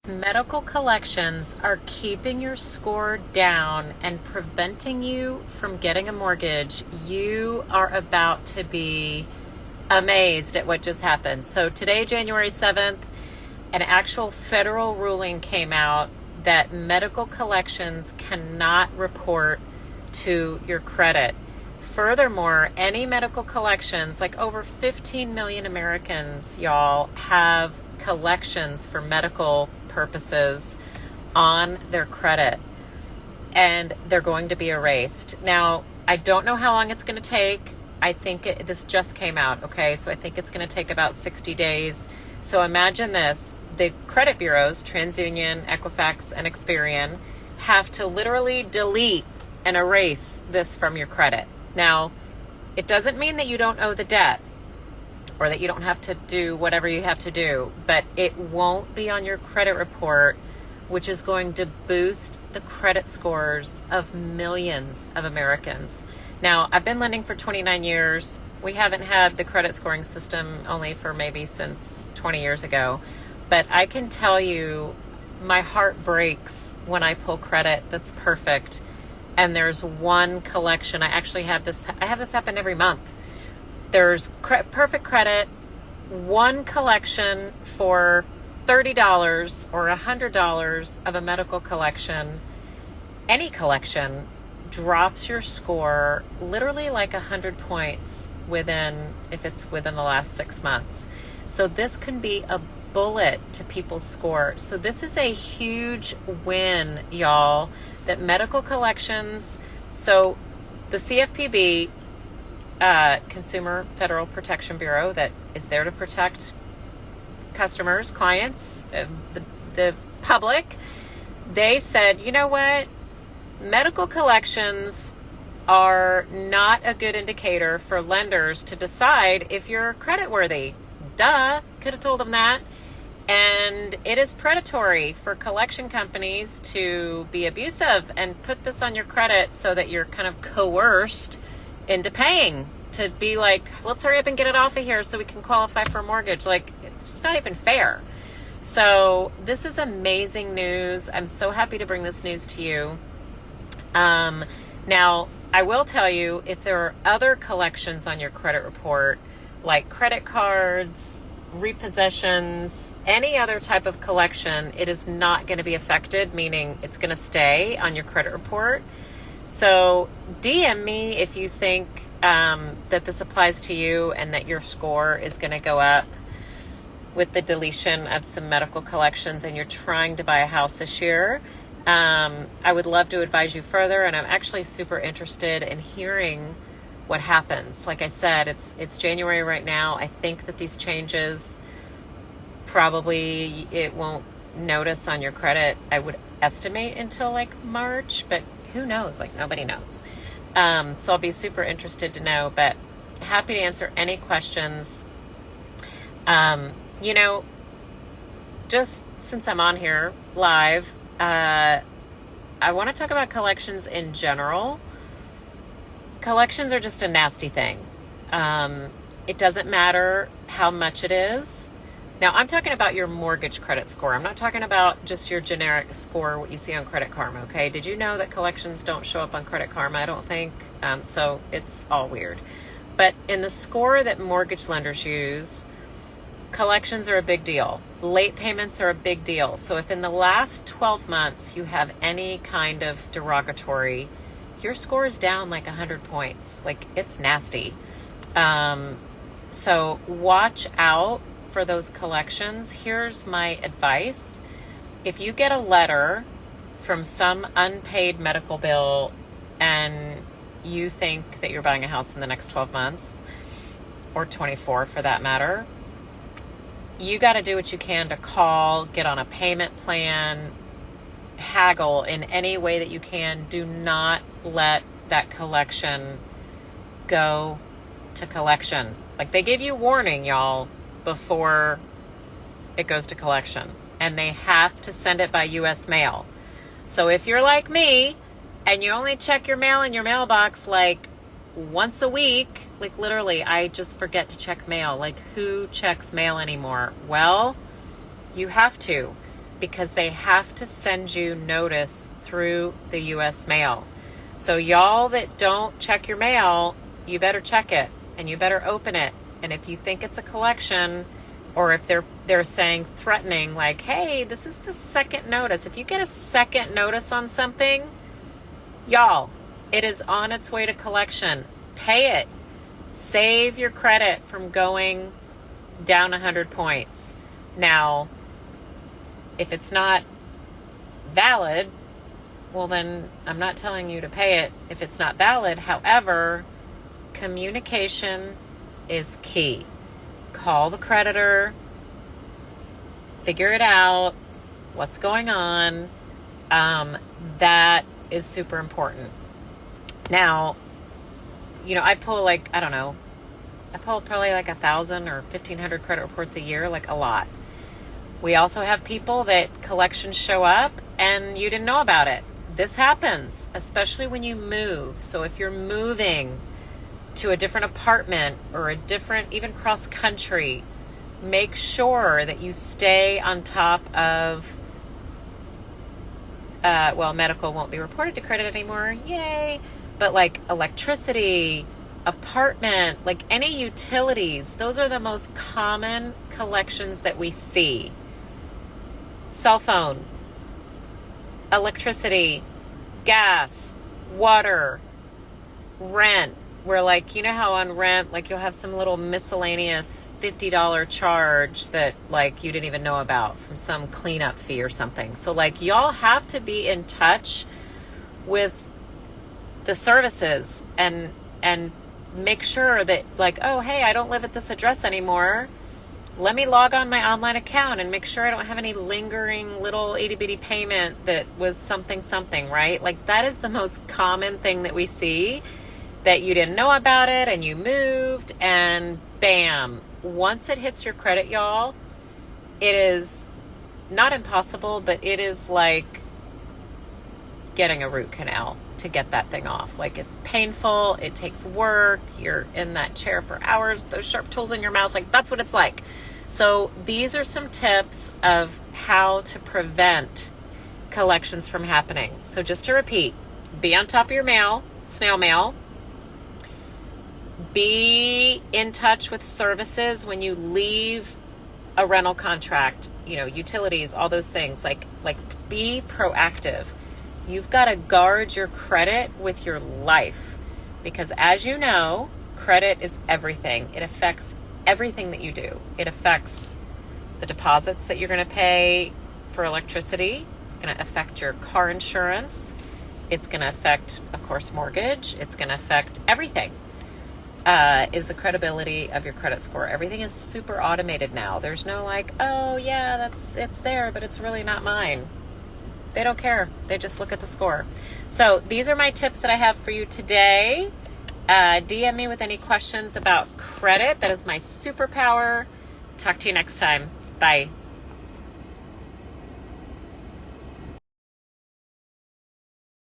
Medical collections are keeping your score down and preventing you from getting a mortgage. You are about to be amazed at what just happened. So today, January 7th, an actual federal ruling came out that medical collections cannot report to your credit. Furthermore, any medical collections, like over 15 million Americans, y'all, have collections for medical purposes on their credit, and they're going to be erased. Now, I don't know how long it's going to take. I think this just came out, okay? So I think it's going to take about 60 days. So imagine this. The credit bureaus, TransUnion, Equifax, and Experian, have to literally delete and erase this from your credit. Now, it doesn't mean that you don't owe the debt or that you don't have to do whatever you have to do, but it won't be on your credit report, which is going to boost the credit scores of millions of Americans. Now, I've been lending for 29 years. We haven't had the credit scoring system only for maybe since 20 years ago, but I can tell you my heart breaks when I pull credit that's perfect and there's one collection. I have this happen every month. There's perfect credit, one collection for $30 or $100 of a medical collection. Any collection drops your score literally like 100 points if it's within the last 6 months. So this can be a bullet to people's score. So this is a huge win, y'all, that medical collections, so the CFPB, Consumer Federal Protection Bureau, that is there to protect customers, clients, the public, they said, you know what? Medical collections are not a good indicator for lenders to decide if you're creditworthy. Duh, could have told them that. And it is predatory for collection companies to be abusive and put this on your credit so that you're kind of coerced into paying, to be like, let's hurry up and get it off of here so we can qualify for a mortgage. Like, it's just not even fair. So this is amazing news. I'm so happy to bring this news to you. Now, I will tell you, if there are other collections on your credit report, like credit cards, repossessions, any other type of collection, it is not going to be affected, meaning it's going to stay on your credit report. So DM me if you think that this applies to you and that your score is going to go up with the deletion of some medical collections and you're trying to buy a house this year. I would love to advise you further, and I'm actually super interested in hearing what happens. Like I said, it's January right now. I think that these changes, probably it won't notice on your credit, I would estimate, until like March, but who knows? Like, nobody knows. So I'll be super interested to know, but happy to answer any questions. Just since I'm on here live, I want to talk about collections in general. Collections are just a nasty thing. It doesn't matter how much it is. Now, I'm talking about your mortgage credit score. I'm not talking about just your generic score, what you see on Credit Karma, okay? Did you know that collections don't show up on Credit Karma? I don't think. So it's all weird. But in the score that mortgage lenders use, collections are a big deal. Late payments are a big deal. So if in the last 12 months you have any kind of derogatory, your score is down like 100 points. Like, it's nasty. So watch out for those collections. Here's my advice. If you get a letter from some unpaid medical bill and you think that you're buying a house in the next 12 months, or 24 for that matter, you got to do what you can to call, get on a payment plan, haggle in any way that you can. Do not let that collection go to collection. Like, they give you warning, y'all, before it goes to collection, and they have to send it by US mail. So if you're like me and you only check your mail in your mailbox like once a week, like literally, I just forget to check mail. Like, who checks mail anymore? Well, you have to. because they have to send you notice through the U.S. mail. So y'all that don't check your mail, you better check it and you better open it. And if you think it's a collection, or if they're saying threatening, like, hey, this is the second notice. If you get a second notice on something, y'all, it is on its way to collection. Pay it. Save your credit from going down 100 points. Now, if it's not valid, well, then I'm not telling you to pay it if it's not valid. However, communication is key. Call the creditor, figure it out, what's going on. That is super important. Now, I pull I pull probably like 1,000 or 1,500 credit reports a year, like a lot. We also have people that collections show up and you didn't know about it. This happens, especially when you move. So if you're moving to a different apartment or a different, even cross country, make sure that you stay on top of, medical won't be reported to credit anymore. Yay. But like electricity, apartment, like any utilities, those are the most common collections that we see. Cell phone, electricity, gas, water, rent. Where how on rent, you'll have some little miscellaneous $50 charge that you didn't even know about from some cleanup fee or something. So y'all have to be in touch with the services and make sure that oh, hey, I don't live at this address anymore. Let me log on my online account and make sure I don't have any lingering little itty bitty payment that was something, right? That is the most common thing that we see, that you didn't know about it and you moved and bam. Once it hits your credit, y'all, it is not impossible, but it is like getting a root canal to get that thing off. It's painful. It takes work. You're in that chair for hours, those sharp tools in your mouth. That's what it's like. So these are some tips of how to prevent collections from happening. So just to repeat, be on top of your mail, snail mail. Be in touch with services when you leave a rental contract, utilities, all those things. Be proactive. You've got to guard your credit with your life, because as you know, credit is everything. It affects everything that you do. It affects the deposits that you're going to pay for electricity. It's going to affect your car insurance. It's going to affect, of course, mortgage. It's going to affect everything. Is the credibility of your credit score. Everything is super automated now. There's no oh yeah, it's there, but it's really not mine. They don't care. They just look at the score. So these are my tips that I have for you today. DM me with any questions about credit. That is my superpower. Talk to you next time. Bye.